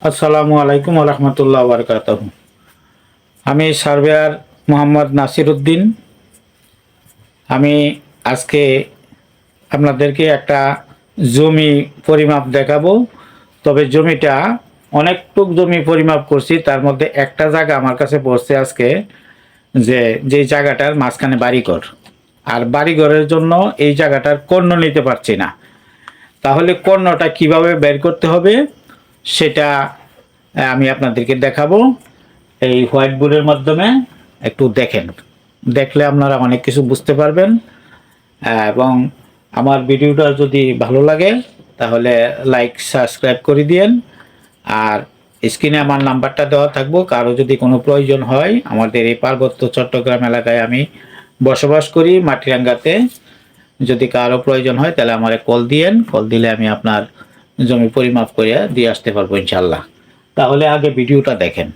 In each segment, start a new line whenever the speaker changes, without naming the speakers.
আসসালামু আলাইকুম রহমতুল্লাহ বারকাতুহু। আমি সার্ভেয়ার মোহাম্মদ নাসির উদ্দিন। আমি আজকে আপনাদেরকে একটা জমি পরিমাপ দেখাবো। তবে জমিটা অনেকটুক জমি পরিমাপ করছি, তার মধ্যে একটা জায়গা আমার কাছে পড়ছে আজকে, যে জায়গাটার মাঝখানে বাড়িঘর, আর বাড়িঘরের জন্য এই জায়গাটার কর্ণ নিতে পারছি না। তাহলে কর্ণটা কিভাবে বের করতে হবে সেটা আমি আপনাদেরকে দেখাবো এই হোয়াইট বোর্ডের মাধ্যমে। একটু দেখেন, দেখলে আপনারা অনেক কিছু বুঝতে পারবেন। এবং আমার ভিডিওটা যদি ভালো লাগে তাহলে লাইক সাবস্ক্রাইব করে দিয়েন। আর স্ক্রিনে আমার নাম্বারটা দেওয়া থাকবো, কারো যদি কোনো প্রয়োজন হয়। আমাদের এই পার্বত্য চট্টগ্রাম এলাকায় আমি বসবাস করি, মাটিরাঙ্গাতে। যদি কারো প্রয়োজন হয় তাহলে আমারে কল দিয়েন, কল দিলে আমি আপনার জমি পরিমাপ করে দিয়ে আসতে পারবো ইনশাল্লাহ। তাহলে আগে ভিডিওটা দেখেন।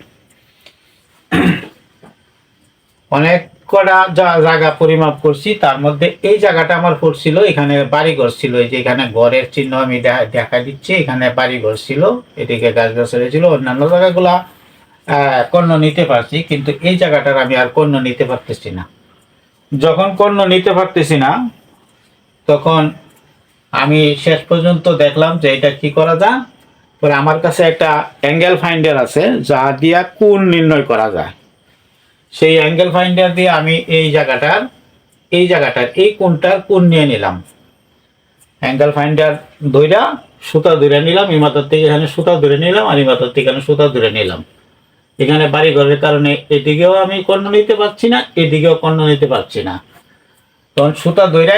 অনেক কটা জায়গা পরিমাপ করছি, তার মধ্যে এই জায়গাটা আমার পড়ছিল, এখানে বাড়িঘর ছিল। এই যে এখানে ঘরের চিহ্ন আমি দেখা দিচ্ছি, এখানে বাড়িঘর ছিল, এদিকে গাছগাছালি ছিল। অন্যান্য জায়গাগুলা কর্ণ নিতে পারছি, কিন্তু এই জায়গাটার আমি আর কর্ণ নিতে পারতেছি না। যখন কর্ণ নিতে পারতেছি না, তখন আমি শেষ পর্যন্ত দেখলাম যে এটা কি করা যায়। পরে আমার কাছে একটা অ্যাঙ্গেল ফাইন্ডার আছে, যা দিয়া কোণ নির্ণয় করা যায়। সেই অ্যাঙ্গেল ফাইন্ডার দিয়ে আমি এই কোণটার কোণ নিয়ে নিলাম। অ্যাঙ্গেল ফাইন্ডার ধইরা সুতা ধরে নিলাম, ইমাতর থেকে এখানে সুতা ধরে নিলাম, আর ইমাতর থেকে এখানে সুতা ধরে নিলাম। এখানে বাড়ি ঘরের কারণে এদিকেও আমি কর্ণ নিতে পারছি না, এদিকেও কর্ণ নিতে পারছি না। তখন সুতা ধইরা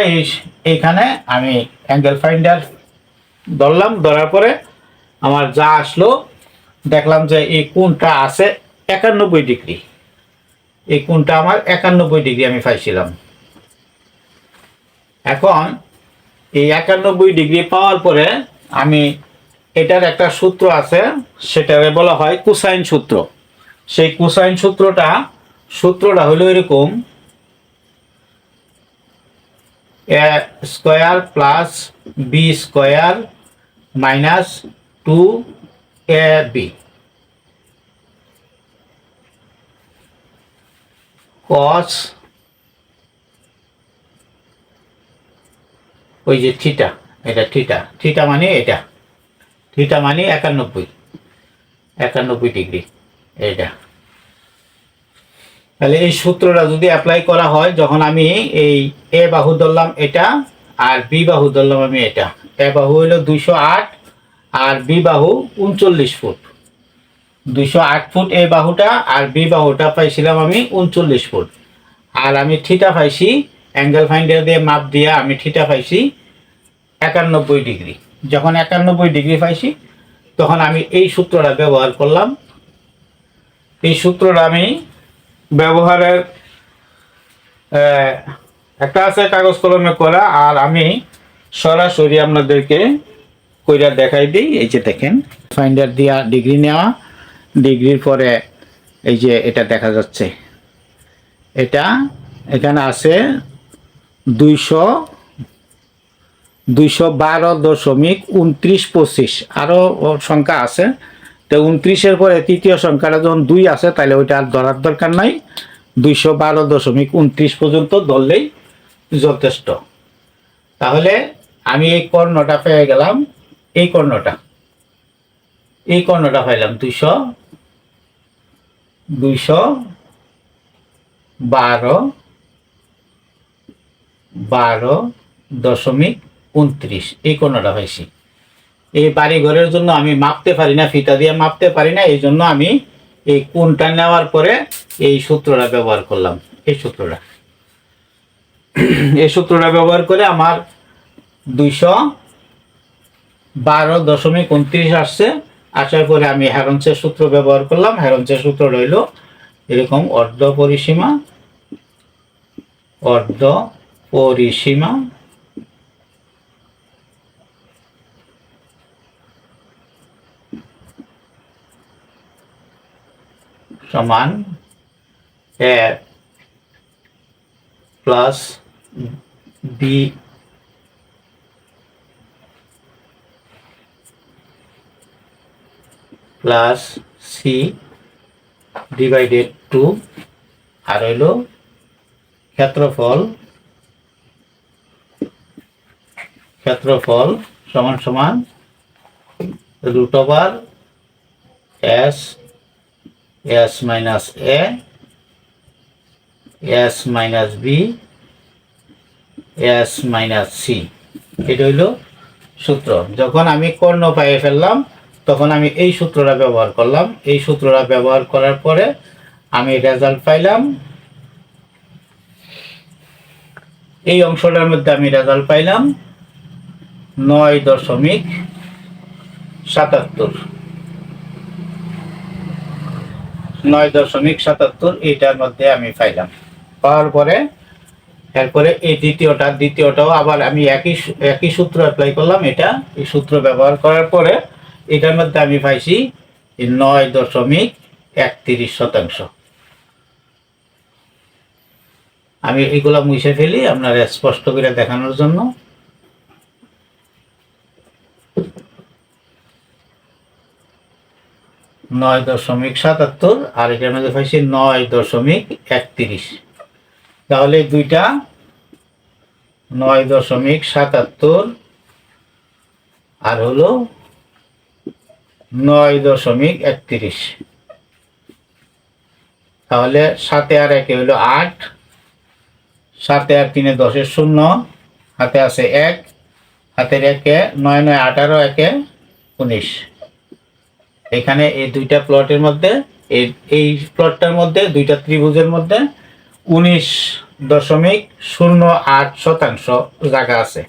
এইখানে আমি অ্যাঙ্গেল ফাইন্ডার ধরলাম। ধরার পরে আমার যা আসলো, দেখলাম যে এই কোণটা আছে 91 ডিগ্রি। এই কোণটা আমার 91 ডিগ্রি আমি পাইছিলাম। এখন এই 91 ডিগ্রি পাওয়ার পরে আমি, এটার একটা সূত্র আছে, সেটাকে বলা হয় কোসাইন সূত্র। সেই কোসাইন সূত্রটা হলো এরকম: A square plus B square minus 2ab cos ওই যে থিটা, এটা থিটা মানে এটা, থিটা মানে 91 ডিগ্রি এটা। তাহলে এই সূত্রটা যদি অ্যাপ্লাই করা হয়, যখন আমি এই এ বাহু ধরলাম এটা, আর বি বাহু ধরলাম আমি এটা। এ বাহু হলো 208, আর বি বাহু 39 ফুট। 208 ফুট এ বাহুটা, আর বি বাহুটা পাইছিলাম আমি 39 ফুট। আর আমি থিটা পাইছি, অ্যাঙ্গেল ফাইন্ডার দিয়ে মাপ দিয়ে আমি থিটা পাইছি 91 ডিগ্রি। যখন 91 ডিগ্রি পাইছি, তখন আমি এই সূত্রটা ব্যবহার করলাম। এই সূত্রটা আমি ব্যবহারের একটা আছে কাগজ কলমে করা, আর আমি সরাসরি আপনাদেরকে কইরা দেখাই দিই। এই যে দেখেন, ফাইন্ডার দিয়া ডিগ্রি নেওয়া, ডিগ্রির পরে এই যে এটা দেখা যাচ্ছে, এটা এখানে আছে 212.2925, আরও সংখ্যা আছে। তো 29-এর পরে তৃতীয় সংখ্যাটা যখন 2 আছে, তাহলে ওইটা আর ধরার দরকার নাই। 212.29 পর্যন্ত ধরলেই যথেষ্ট। তাহলে আমি এই কর্ণটা পেয়ে গেলাম। এই কর্ণটা পাইলাম 212.29। এই কর্ণটা পাইছি। এই বাড়ি ঘরের জন্য আমি মাপতে পারি না, ফিতা দিয়ে মাপতে পারি না, এই জন্য আমি এই কোণটা নেওয়ার পরে এই সূত্রটা ব্যবহার করলাম। এই সূত্রটা ব্যবহার করে আমার 212.29 আসছে। আসার পরে আমি হেরনসের সূত্র ব্যবহার করলাম। হেরনসের সূত্র রইল এরকম: অর্ধ পরিসীমা সমান A plus B plus C divided 2 আর হইল ক্ষেত্রফল সমান সমান root over S minus A S minus B S minus C. এটা হইল সূত্র। যখন আমি কর্ণ পাইয়ে ফেললাম তখন আমি এই সূত্রটা ব্যবহার করলাম। এই সূত্রটা ব্যবহার করার পরে আমি রেজাল্ট পাইলাম, এই অংশটার মধ্যে আমি রেজাল্ট পাইলাম 9.77। 9.77 এইটার মধ্যে আমি পাইলাম। পাওয়ার পরে এরপরে এই দ্বিতীয়টাও আবার আমি একই সূত্র অ্যাপ্লাই করলাম। এই সূত্র ব্যবহার করার পরে এটার মধ্যে আমি পাইছি 9.31%। আমি এগুলা মুছে ফেলি আপনার স্পষ্ট করে দেখানোর জন্য। নয় 9.77 আর এটার মধ্যে পাইছি 9.31। তাহলে দুইটা 9.77 আর হলো 9.31। তাহলে 7 আর 1 হলো 8, 7 আর 3 10 0, হাতে আছে 1, হাতের 1 9 9 18 1 19। এখানে এই দুইটা প্লটের মধ্যে এই প্লটটার মধ্যে দুইটা ত্রিভুজের মধ্যে 19.08% জায়গা আছে।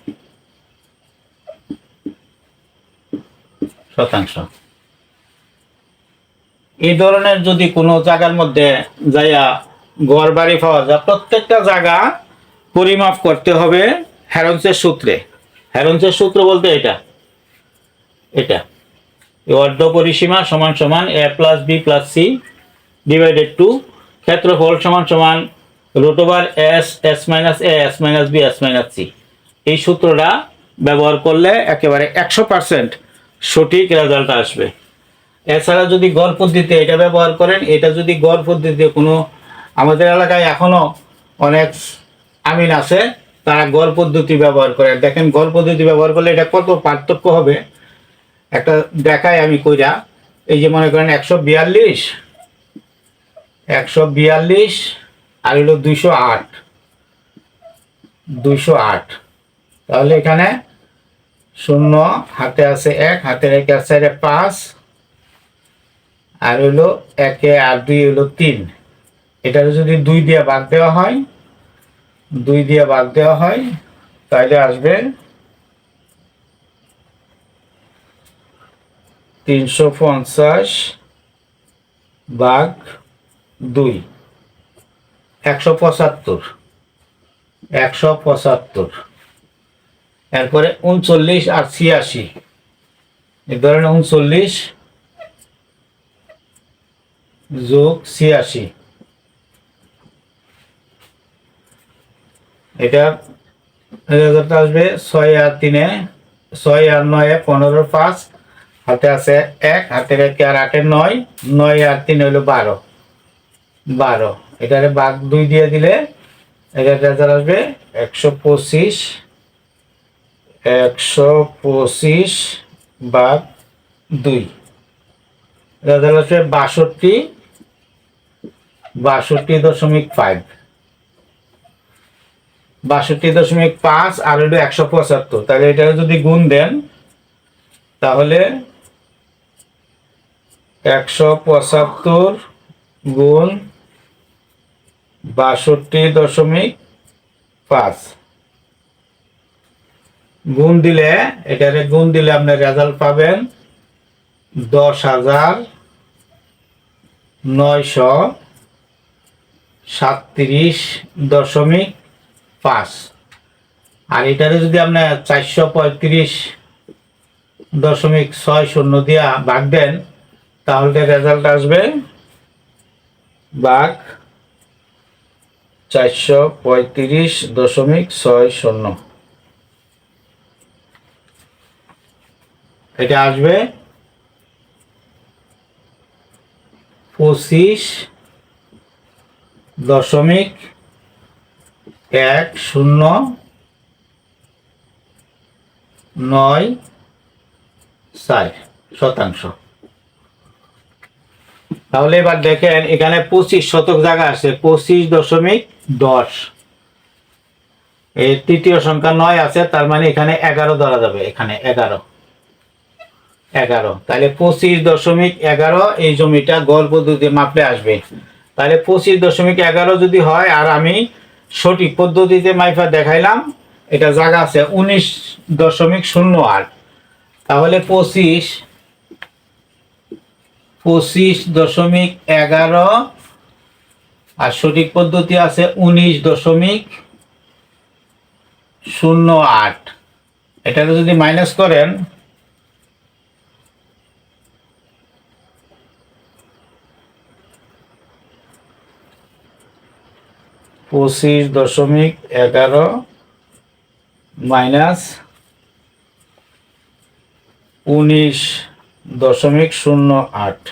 এই ধরনের যদি কোনো জায়গার মধ্যে যাইয়া ঘর বাড়ি পাওয়া যায়, প্রত্যেকটা জায়গা পরিমাপ করতে হবে হেরনসের সূত্রে। হেরনসের সূত্র বলতে এটা অর্ধ পরিসীমা সমান সমান a plus B plus C divided 2, ক্ষেত্রফল সমান সমান root over S minus A S minus B S minus C. এই সূত্রটা ব্যবহার করলে একেবারে 100% সঠিক রেজাল্ট আসবে। এছাড়া যদি গড় পদ্ধতিতে এটা ব্যবহার করেন, এটা যদি গড় পদ্ধতিতে কোনো আমাদের এলাকায় এখনো অনেক আমিন আছে তারা গড় পদ্ধতি ব্যবহার করে, দেখেন গড় পদ্ধতি ব্যবহার করলে এটা কত পার্থক্য হবে একটা দেখাই আমি কইরা। এই যে মনে করেন 142 আর হলো 208। তাহলে এখানে 0, হাতে আছে 1, হাতে রেখে আছে 5 আর হলো 1 আর 2 হলো 3। এটার যদি 2 দিয়ে ভাগ দেওয়া হয় তাহলে আসবে 350 ভাগ 2 175। এরপরে 39 আর 86, এই ধরনের 39 যোগ 86, এটা রেজাল্ট আসবে 6 আর 3 6 আর 9 15 5, হাতে আছে 1, হাতে রেখে আর 8 9, 9 আর 3 হলো 12। এটারে ভাগ 2 দিয়ে দিলে এটা রেজাল্ট আসবে 125 ভাগ 2, রেজাল্ট আসবে 62.5 আর হলো 175। তাহলে এটা যদি গুণ দেন তাহলে 175 গুণ 62.5 গুণ দিলে আপনার রেজাল্ট পাবেন 10,937.5। আর এটারে যদি আপনার 435.60 দিয়া ভাগ দেন তাহলে রেজাল্ট আসবে ভাগ 435.60। এটা আসবে 25.1094 তাহলে এবার দেখেন এখানে 25 শতক জায়গা আছে, 25.10, এই তৃতীয় সংখ্যা 9 আছে, তার মানে এখানে 11 ধরা যাবে, এখানে 11, তাহলে 25.11 এই জমিটা গড় পদ্ধতিতে মাপলে আসবে। তাহলে 25.11 যদি হয়, আর আমি সঠিক পদ্ধতিতে মাইফা দেখাইলাম, এটা জায়গা আছে 19.08, তাহলে 25.11 আর সঠিক পদ্ধতি আছে 19.08। এটাকে যদি মাইনাস করেন, -11 -19.08,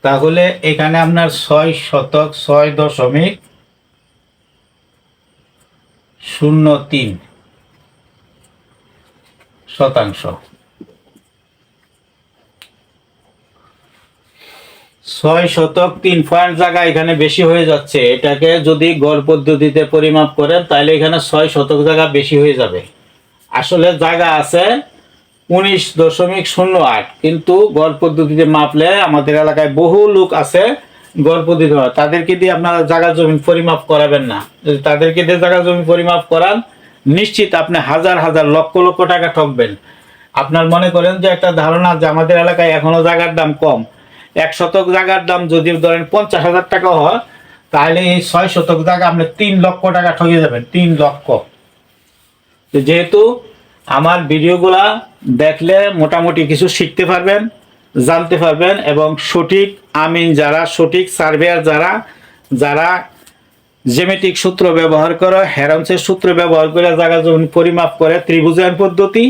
তাহলে এখানে আপনার 6 শতক 6.03 শতাংশ। 6 শতক 3 পয়েন্ট জায়গা এখানে বেশি হয়ে যাচ্ছে, এটাকে যদি গড় পদ্ধতিতে পরিমাপ করেন তাহলে এখানে 6 শতক জায়গা বেশি হয়ে যাবে। আসলে জায়গা আছে 19.08, কিন্তু গড় পদ্ধতিতে মাপলে আমাদের এলাকায় বহু লোক আছে গড় পদ্ধতি, তাদেরকে দিয়ে আপনারা জায়গা জমি পরিমাপ করাবেন না। যদি তাদেরকে দিয়ে জায়গা জমি পরিমাপ করান, নিশ্চিত আপনি হাজার হাজার লক্ষ লক্ষ টাকা ঠকবেন। আপনার মনে করেন যে একটা ধারণা যে আমাদের এলাকায় এখনো জায়গার দাম কম, 1 শতক জায়গার দাম যদি ধরেন 50,000 টাকা হয়, তাহলে এই 6 শতক জায়গা আপনি 3 লক্ষ টাকা ঠকে যাবেন, 3 লক্ষ। যেহেতু আমার ভিডিওগুলা দেখলে মোটামুটি কিছু শিখতে পারবেন, জানতে পারবেন, এবং সঠিক আমিন যারা, সঠিক সার্ভেয়ার যারা জ্যামিতিক সূত্র ব্যবহার করে, হেরানসের সূত্র ব্যবহার করে জায়গা জমি পরিমাপ করে, ত্রিভুজায়ন পদ্ধতি,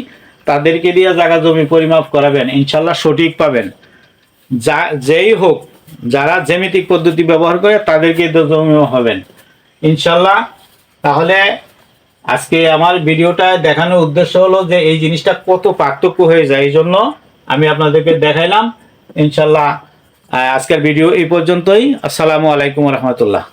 তাদেরকে দিয়ে জায়গা জমি পরিমাপ করাবেন, ইনশাল্লাহ সঠিক পাবেন। যেই হোক, যারা জ্যামিতিক পদ্ধতি ব্যবহার করে তাদেরকে জমি হবেন ইনশাল্লাহ। তাহলে আজকে আমার ভিডিওটা দেখানোর উদ্দেশ্য হলো যে এই জিনিসটা কত পার্থক্য হয়ে যায়, এই জন্য আমি আপনাদেরকে দেখাইলাম। ইনশাল্লাহ আজকের ভিডিও এই পর্যন্তই। আসসালামু আলাইকুম রহমতুল্লাহ।